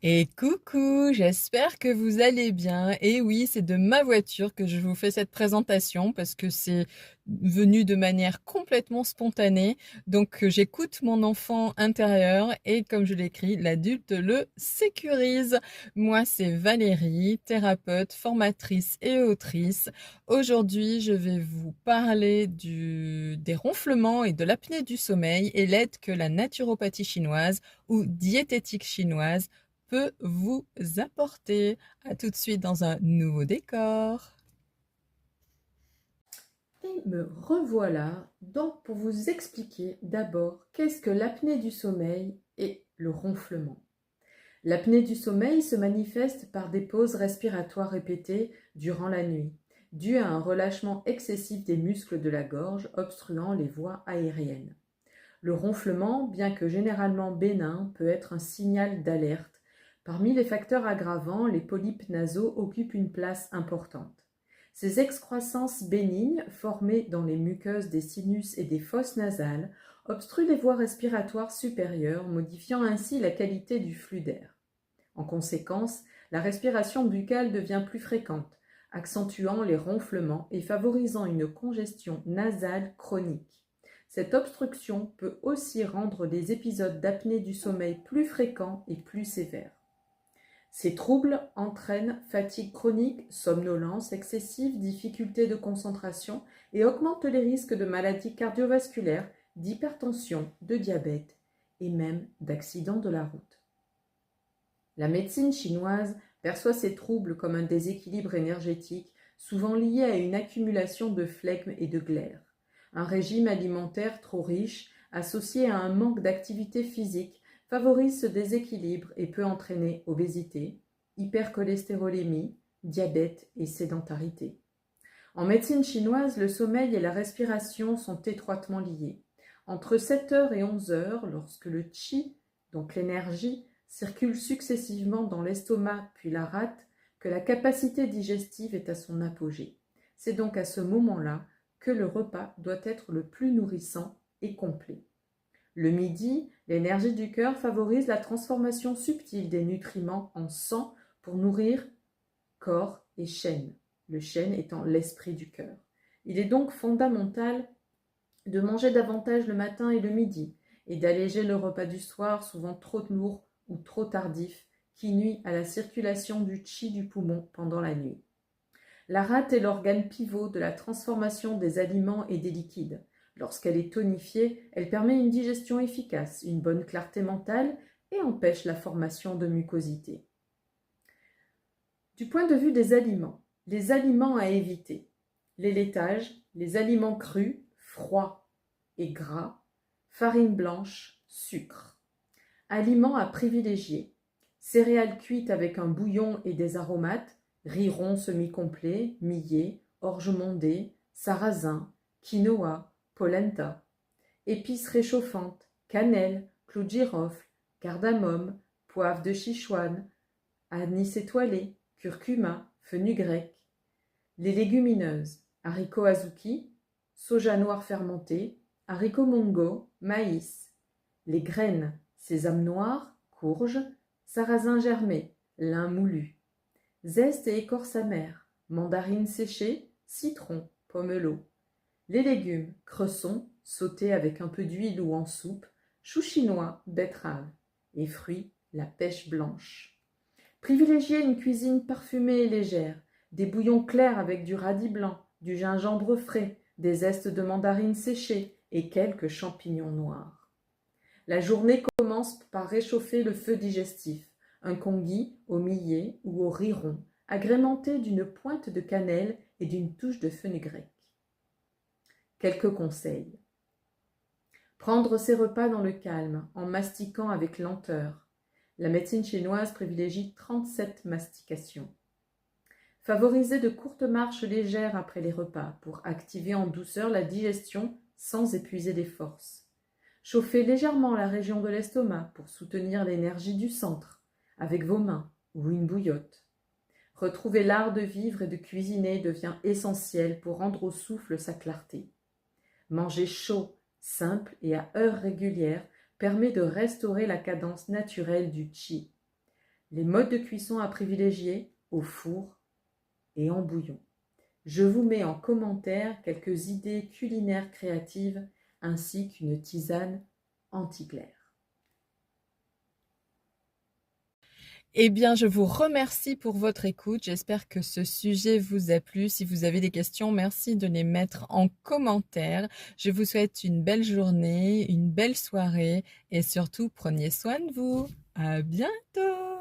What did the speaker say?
Et coucou, j'espère que vous allez bien. Et oui, c'est de ma voiture que je vous fais cette présentation parce que c'est venu de manière complètement spontanée. Donc j'écoute mon enfant intérieur et comme je l'écris, l'adulte le sécurise. Moi, c'est Valérie, thérapeute, formatrice et autrice. Aujourd'hui, je vais vous parler des ronflements et de l'apnée du sommeil et l'aide que la naturopathie chinoise ou diététique chinoise peut vous apporter. À tout de suite dans un nouveau décor. Et me revoilà donc pour vous expliquer d'abord qu'est-ce que l'apnée du sommeil et le ronflement. L'apnée du sommeil se manifeste par des pauses respiratoires répétées durant la nuit, dues à un relâchement excessif des muscles de la gorge obstruant les voies aériennes. Le ronflement, bien que généralement bénin, peut être un signal d'alerte. Parmi les facteurs aggravants, les polypes nasaux occupent une place importante. Ces excroissances bénignes, formées dans les muqueuses des sinus et des fosses nasales, obstruent les voies respiratoires supérieures, modifiant ainsi la qualité du flux d'air. En conséquence, la respiration buccale devient plus fréquente, accentuant les ronflements et favorisant une congestion nasale chronique. Cette obstruction peut aussi rendre des épisodes d'apnée du sommeil plus fréquents et plus sévères. Ces troubles entraînent fatigue chronique, somnolence excessive, difficultés de concentration et augmentent les risques de maladies cardiovasculaires, d'hypertension, de diabète et même d'accidents de la route. La médecine chinoise perçoit ces troubles comme un déséquilibre énergétique, souvent lié à une accumulation de flegme et de glaire. Un régime alimentaire trop riche, associé à un manque d'activité physique, favorise ce déséquilibre et peut entraîner obésité, hypercholestérolémie, diabète et sédentarité. En médecine chinoise, le sommeil et la respiration sont étroitement liés. Entre 7 heures et 11 heures, lorsque le qi, donc l'énergie, circule successivement dans l'estomac puis la rate, que la capacité digestive est à son apogée. C'est donc à ce moment-là que le repas doit être le plus nourrissant et complet. Le midi, l'énergie du cœur favorise la transformation subtile des nutriments en sang pour nourrir corps et chêne, le chêne étant l'esprit du cœur. Il est donc fondamental de manger davantage le matin et le midi, et d'alléger le repas du soir, souvent trop lourd ou trop tardif, qui nuit à la circulation du qi du poumon pendant la nuit. La rate est l'organe pivot de la transformation des aliments et des liquides. Lorsqu'elle est tonifiée, elle permet une digestion efficace, une bonne clarté mentale et empêche la formation de mucosité. Du point de vue des aliments, les aliments à éviter. Les laitages, les aliments crus, froids et gras, farine blanche, sucre. Aliments à privilégier. Céréales cuites avec un bouillon et des aromates, riz rond semi-complet, millet, orge mondée, sarrasin, quinoa, polenta. Épices réchauffantes, cannelle, clou de girofle, cardamome, poivre de Sichuan, anis étoilé, curcuma, fenugrec. Les légumineuses, haricots azuki, soja noir fermenté, haricots mongo, maïs. Les graines, sésame noir, courge, sarrasin germé, lin moulu. Zeste et écorce amère, mandarine séchée, citron, pomelo. Les légumes, cresson, sautés avec un peu d'huile ou en soupe, chou chinois, betterave. Et fruits, la pêche blanche. Privilégiez une cuisine parfumée et légère, des bouillons clairs avec du radis blanc, du gingembre frais, des zestes de mandarine séchées et quelques champignons noirs. La journée commence par réchauffer le feu digestif, un congee au millet ou au riz rond, agrémenté d'une pointe de cannelle et d'une touche de fenugrec. Quelques conseils. Prendre ses repas dans le calme, en mastiquant avec lenteur. La médecine chinoise privilégie 37 mastications. Favoriser de courtes marches légères après les repas pour activer en douceur la digestion sans épuiser les forces. Chauffer légèrement la région de l'estomac pour soutenir l'énergie du centre, avec vos mains ou une bouillotte. Retrouver l'art de vivre et de cuisiner devient essentiel pour rendre au souffle sa clarté. Manger chaud, simple et à heures régulières permet de restaurer la cadence naturelle du qi. Les modes de cuisson à privilégier au four et en bouillon. Je vous mets en commentaire quelques idées culinaires créatives ainsi qu'une tisane anti-glaire. Eh bien, je vous remercie pour votre écoute. J'espère que ce sujet vous a plu. Si vous avez des questions, merci de les mettre en commentaire. Je vous souhaite une belle journée, une belle soirée et surtout, prenez soin de vous. À bientôt!